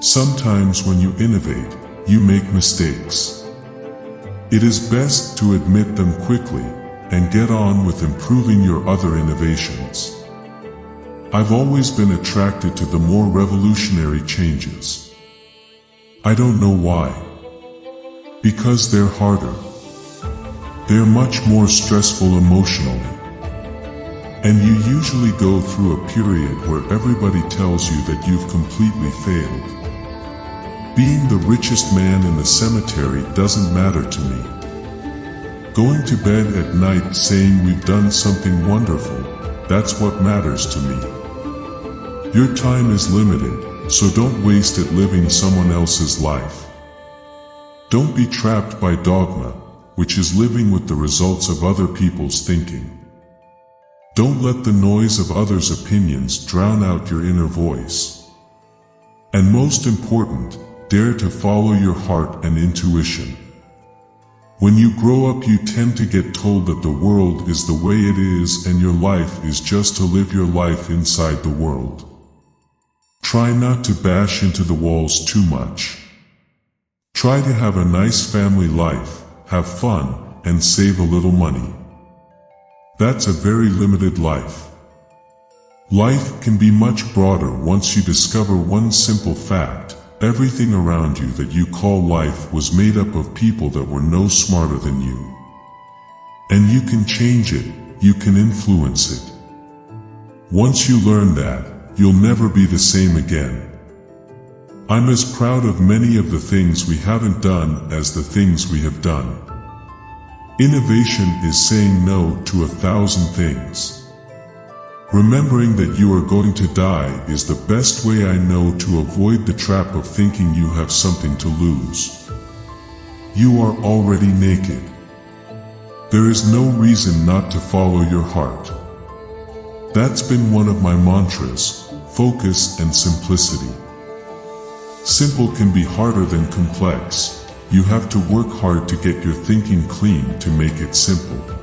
Sometimes when you innovate, you make mistakes. It is best to admit them quickly and get on with improving your other innovations. I've always been attracted to the more revolutionary changes. I don't know why. Because they're harder. They're much more stressful emotionally. And you usually go through a period where everybody tells you that you've completely failed. Being the richest man in the cemetery doesn't matter to me. Going to bed at night saying we've done something wonderful, that's what matters to me. Your time is limited, so don't waste it living someone else's life. Don't be trapped by dogma, which is living with the results of other people's thinking. Don't let the noise of others' opinions drown out your inner voice. And most important, dare to follow your heart and intuition. When you grow up, you tend to get told that the world is the way it is and your life is just to live your life inside the world. Try not to bash into the walls too much. Try to have a nice family life, have fun, and save a little money. That's a very limited life. Life can be much broader once you discover one simple fact. Everything around you that you call life was made up of people that were no smarter than you. And you can change it, you can influence it. Once you learn that, you'll never be the same again. I'm as proud of many of the things we haven't done as the things we have done. Innovation is saying no to 1,000 things. Remembering that you are going to die is the best way I know to avoid the trap of thinking you have something to lose. You are already naked. There is no reason not to follow your heart. That's been one of my mantras, focus and simplicity. Simple can be harder than complex. You have to work hard to get your thinking clean to make it simple.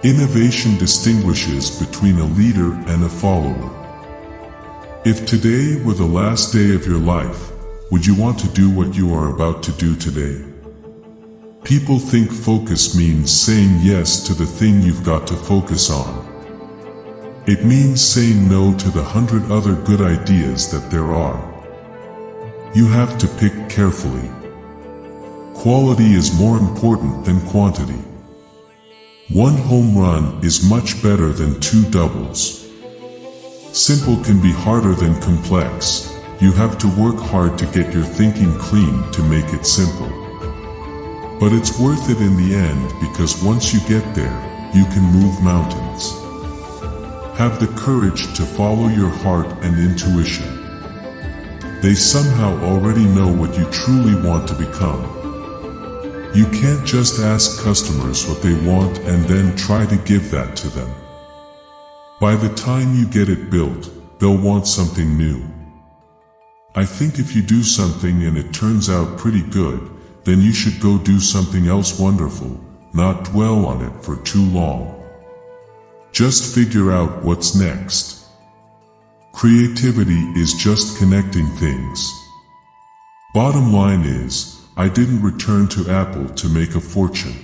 Innovation distinguishes between a leader and a follower. If today were the last day of your life, would you want to do what you are about to do today? People think focus means saying yes to the thing you've got to focus on. It means saying no to the 100 other good ideas that there are. You have to pick carefully. Quality is more important than quantity. One home run is much better than 2 doubles. Simple can be harder than complex. You have to work hard to get your thinking clean to make it simple. But it's worth it in the end because once you get there, you can move mountains. Have the courage to follow your heart and intuition. They somehow already know what you truly want to become. You can't just ask customers what they want and then try to give that to them. By the time you get it built, they'll want something new. I think if you do something and it turns out pretty good, then you should go do something else wonderful, not dwell on it for too long. Just figure out what's next. Creativity is just connecting things. Bottom line is, I didn't return to Apple to make a fortune.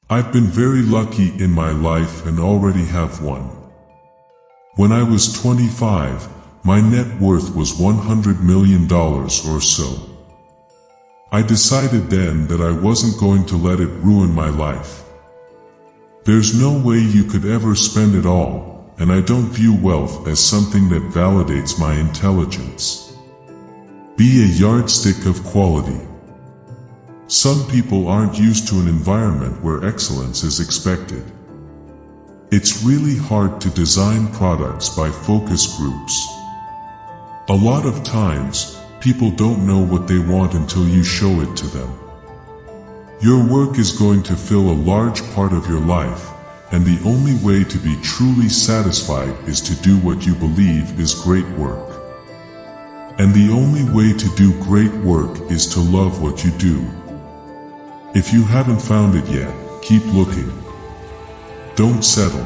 I've been very lucky in my life and already have one. When I was 25, my net worth was $100 million or so. I decided then that I wasn't going to let it ruin my life. There's no way you could ever spend it all, and I don't view wealth as something that validates my intelligence. Be a yardstick of quality. Some people aren't used to an environment where excellence is expected. It's really hard to design products by focus groups. A lot of times, people don't know what they want until you show it to them. Your work is going to fill a large part of your life, and the only way to be truly satisfied is to do what you believe is great work. And the only way to do great work is to love what you do. If you haven't found it yet, keep looking. Don't settle.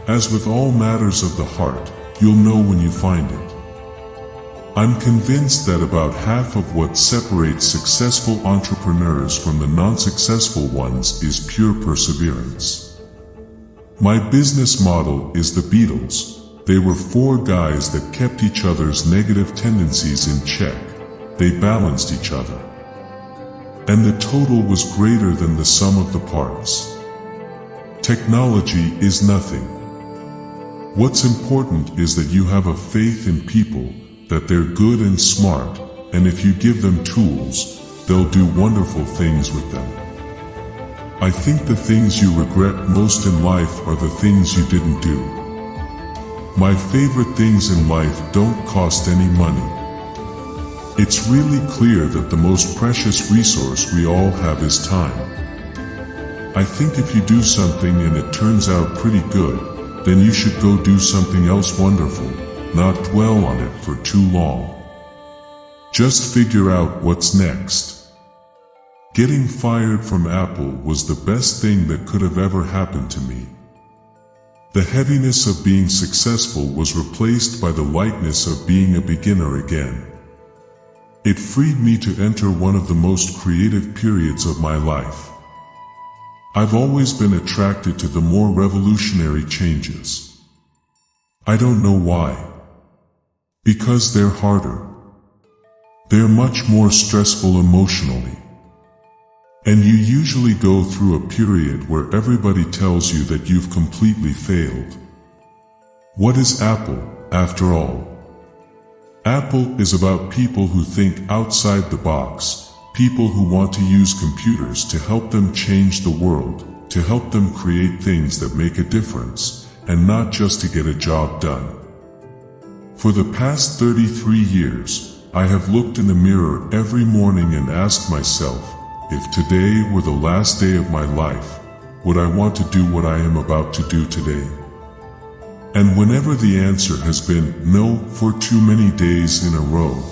As with all matters of the heart, you'll know when you find it. I'm convinced that about half of what separates successful entrepreneurs from the non-successful ones is pure perseverance. My business model is the Beatles. They were four guys that kept each other's negative tendencies in check. They balanced each other. And the total was greater than the sum of the parts. Technology is nothing. What's important is that you have a faith in people, that they're good and smart, and if you give them tools, they'll do wonderful things with them. I think the things you regret most in life are the things you didn't do. My favorite things in life don't cost any money. It's really clear that the most precious resource we all have is time. I think if you do something and it turns out pretty good, then you should go do something else wonderful, not dwell on it for too long. Just figure out what's next. Getting fired from Apple was the best thing that could have ever happened to me. The heaviness of being successful was replaced by the lightness of being a beginner again. It freed me to enter one of the most creative periods of my life. I've always been attracted to the more revolutionary changes. I don't know why. Because they're harder. They're much more stressful emotionally. And you usually go through a period where everybody tells you that you've completely failed. What is Apple, after all? Apple is about people who think outside the box, people who want to use computers to help them change the world, to help them create things that make a difference, and not just to get a job done. For the past 33 years, I have looked in the mirror every morning and asked myself, if today were the last day of my life, would I want to do what I am about to do today? And whenever the answer has been no for too many days in a row,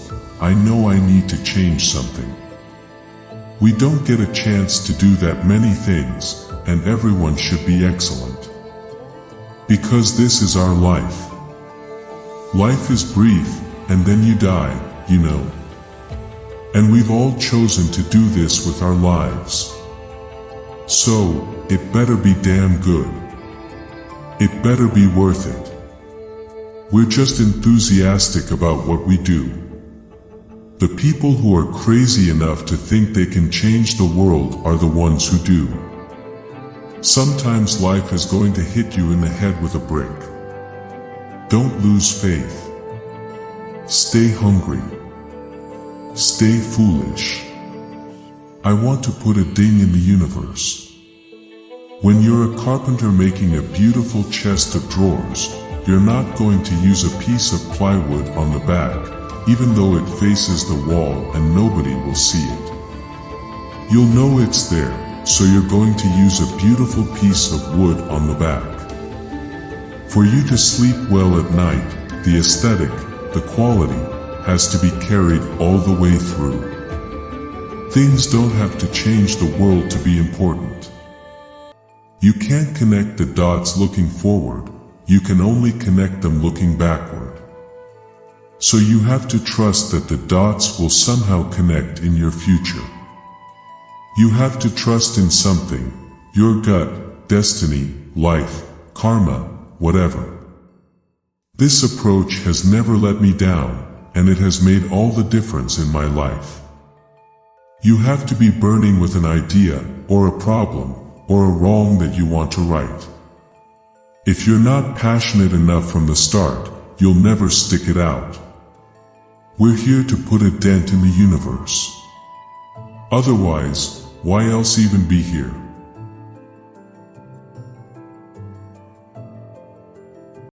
I know I need to change something. We don't get a chance to do that many things, and everyone should be excellent. Because this is our life. Life is brief, and then you die, you know. And we've all chosen to do this with our lives. So, it better be damn good. It better be worth it. We're just enthusiastic about what we do. The people who are crazy enough to think they can change the world are the ones who do. Sometimes life is going to hit you in the head with a brick. Don't lose faith. Stay hungry. Stay foolish. I want to put a ding in the universe. When you're a carpenter making a beautiful chest of drawers, you're not going to use a piece of plywood on the back, even though it faces the wall and nobody will see it. You'll know it's there, so you're going to use a beautiful piece of wood on the back. For you to sleep well at night, the aesthetic, the quality, has to be carried all the way through. Things don't have to change the world to be important. You can't connect the dots looking forward, you can only connect them looking backward. So you have to trust that the dots will somehow connect in your future. You have to trust in something, your gut, destiny, life, karma, whatever. This approach has never let me down, and it has made all the difference in my life. You have to be burning with an idea, or a problem, or a wrong that you want to right. If you're not passionate enough from the start, you'll never stick it out. We're here to put a dent in the universe. Otherwise, why else even be here?